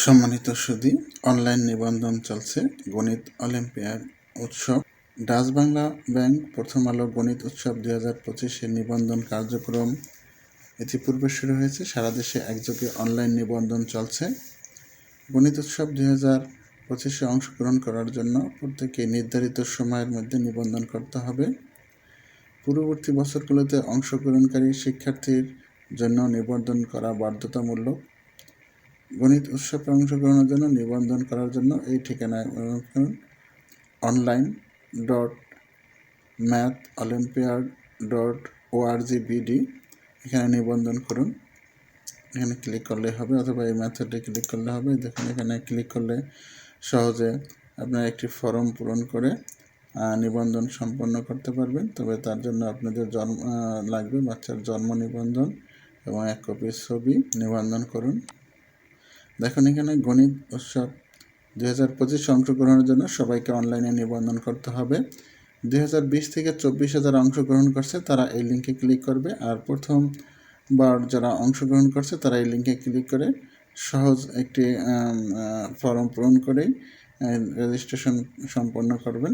সম্মানিত সুধী, অনলাইন নিবন্ধন চলছে গণিত অলিম্পিয়াড উৎসব। ডাচ বাংলা ব্যাংক প্রথম আলো গণিত উৎসব 2025-এর নিবন্ধন কার্যক্রম ইতিপূর্বে শুরু হয়েছে। সারা দেশে একযোগে অনলাইন নিবন্ধন চলছে। গণিত উৎসব 2025-এ অংশগ্রহণ করার জন্য প্রত্যেকে নির্ধারিত সময়ের মধ্যে নিবন্ধন করতে হবে। পূর্ববর্তী বছরগুলোতে অংশগ্রহণকারী শিক্ষার্থীর জন্য নিবন্ধন করা বাধ্যতামূলক। গণিত উৎসবে অংশগ্রহণের জন্য নিবন্ধন করার জন্য এই ঠিকানায় online.matholympiad.org.bd এখানে নিবন্ধন করুন। এখানে ক্লিক করলে হবে, অথবা এই মেথডে ক্লিক করলে হবে। দেখুন, এখানে ক্লিক করলে সহজে আপনারা একটি ফর্ম পূরণ করে নিবন্ধন সম্পন্ন করতে পারবেন। তবে তার জন্য আপনাদের লাগবে বাচ্চার জন্ম নিবন্ধন এবং 1 কপি ছবি। নিবন্ধন করুন। দেখুন, এখানে গণিত উৎসব 2025 অংশগ্রহণের জন্য সবাইকে অনলাইনে নিবন্ধন করতে হবে। 2020 থেকে 24 যারা অংশগ্রহণ করছে তারা এই লিঙ্কে ক্লিক করবে, আর প্রথমবার যারা অংশগ্রহণ করছে তারা এই লিঙ্কে ক্লিক করে সহজ একটি ফর্ম পূরণ করেই রেজিস্ট্রেশন সম্পন্ন করবেন।